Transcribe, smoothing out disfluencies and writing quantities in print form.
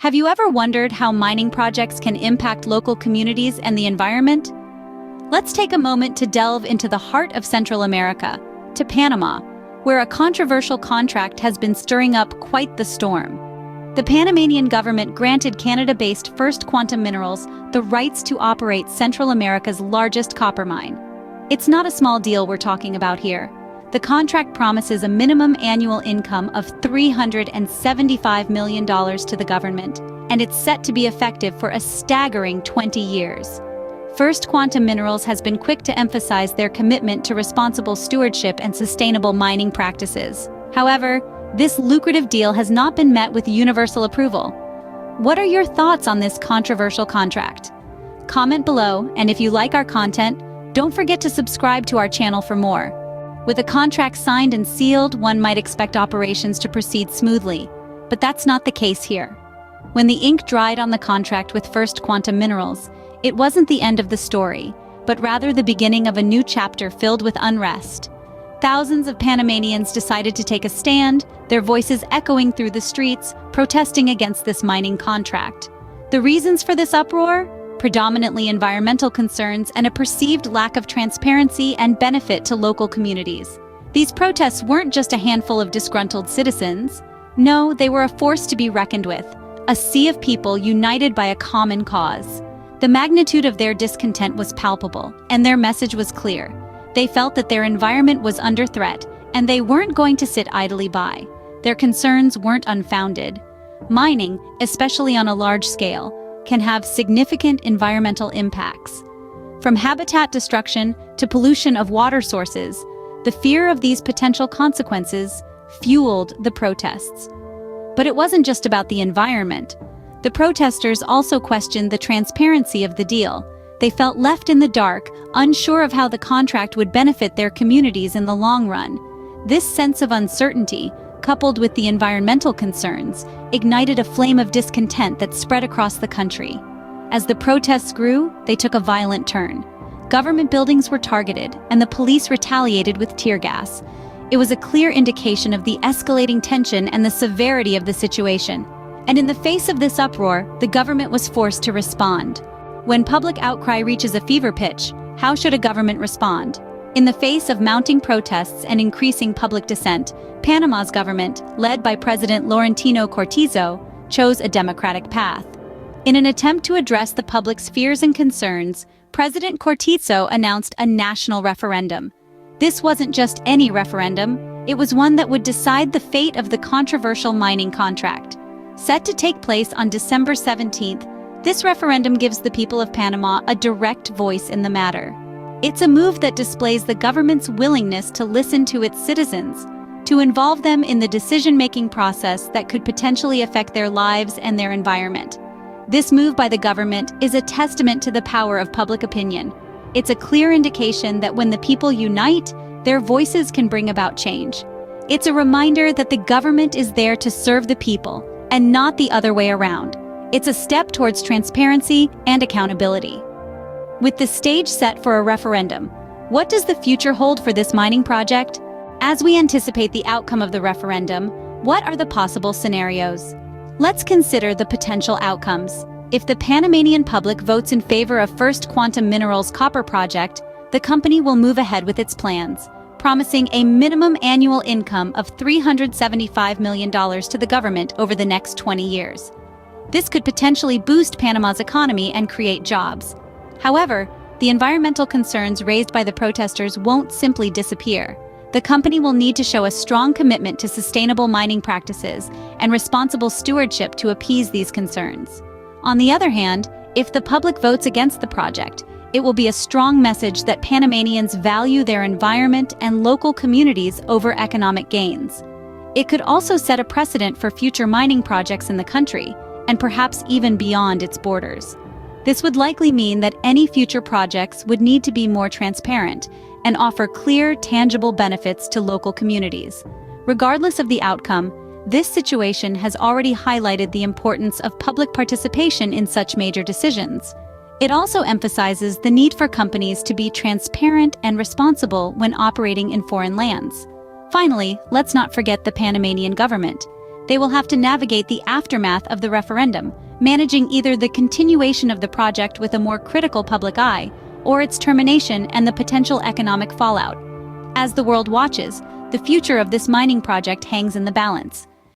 Have you ever wondered how mining projects can impact local communities and the environment? Let's take a moment to delve into the heart of Central America, to Panama, where a controversial contract has been stirring up quite the storm. The Panamanian government granted Canada-based First Quantum Minerals the rights to operate Central America's largest copper mine. It's not a small deal we're talking about here. The contract promises a minimum annual income of $375 million to the government, and it's set to be effective for a staggering 20 years. First Quantum Minerals has been quick to emphasize their commitment to responsible stewardship and sustainable mining practices. However, this lucrative deal has not been met with universal approval. What are your thoughts on this controversial contract? Comment below, and if you like our content, don't forget to subscribe to our channel for more. With a contract signed and sealed, one might expect operations to proceed smoothly, but that's not the case here. When the ink dried on the contract with First Quantum Minerals, it wasn't the end of the story, but rather the beginning of a new chapter filled with unrest. Thousands of Panamanians decided to take a stand, their voices echoing through the streets, protesting against this mining contract. The reasons for this uproar? Predominantly environmental concerns and a perceived lack of transparency and benefit to local communities. These protests weren't just a handful of disgruntled citizens. No, they were a force to be reckoned with, a sea of people united by a common cause. The magnitude of their discontent was palpable, and their message was clear. They felt that their environment was under threat, and they weren't going to sit idly by. Their concerns weren't unfounded. Mining, especially on a large scale, can have significant environmental impacts. From habitat destruction to pollution of water sources, the fear of these potential consequences fueled the protests. But it wasn't just about the environment. The protesters also questioned the transparency of the deal. They felt left in the dark, unsure of how the contract would benefit their communities in the long run. This sense of uncertainty, coupled with the environmental concerns, ignited a flame of discontent that spread across the country. As the protests grew, they took a violent turn. Government buildings were targeted, and the police retaliated with tear gas. It was a clear indication of the escalating tension and the severity of the situation. And in the face of this uproar, the government was forced to respond. When public outcry reaches a fever pitch, how should a government respond? In the face of mounting protests and increasing public dissent, Panama's government, led by President Laurentino Cortizo, chose a democratic path. In an attempt to address the public's fears and concerns, President Cortizo announced a national referendum. This wasn't just any referendum, it was one that would decide the fate of the controversial mining contract. Set to take place on December 17th, this referendum gives the people of Panama a direct voice in the matter. It's a move that displays the government's willingness to listen to its citizens, to involve them in the decision-making process that could potentially affect their lives and their environment. This move by the government is a testament to the power of public opinion. It's a clear indication that when the people unite, their voices can bring about change. It's a reminder that the government is there to serve the people, and not the other way around. It's a step towards transparency and accountability. With the stage set for a referendum, what does the future hold for this mining project? As we anticipate the outcome of the referendum, what are the possible scenarios? Let's consider the potential outcomes. If the Panamanian public votes in favor of First Quantum Minerals' copper project, the company will move ahead with its plans, promising a minimum annual income of $375 million to the government over the next 20 years. This could potentially boost Panama's economy and create jobs. However, the environmental concerns raised by the protesters won't simply disappear. The company will need to show a strong commitment to sustainable mining practices and responsible stewardship to appease these concerns. On the other hand, if the public votes against the project, it will be a strong message that Panamanians value their environment and local communities over economic gains. It could also set a precedent for future mining projects in the country, and perhaps even beyond its borders. This would likely mean that any future projects would need to be more transparent and offer clear, tangible benefits to local communities. Regardless of the outcome, this situation has already highlighted the importance of public participation in such major decisions. It also emphasizes the need for companies to be transparent and responsible when operating in foreign lands. Finally, let's not forget the Panamanian government. they will have to navigate the aftermath of the referendum, managing either the continuation of the project with a more critical public eye, or its termination and the potential economic fallout. As the world watches, the future of this mining project hangs in the balance.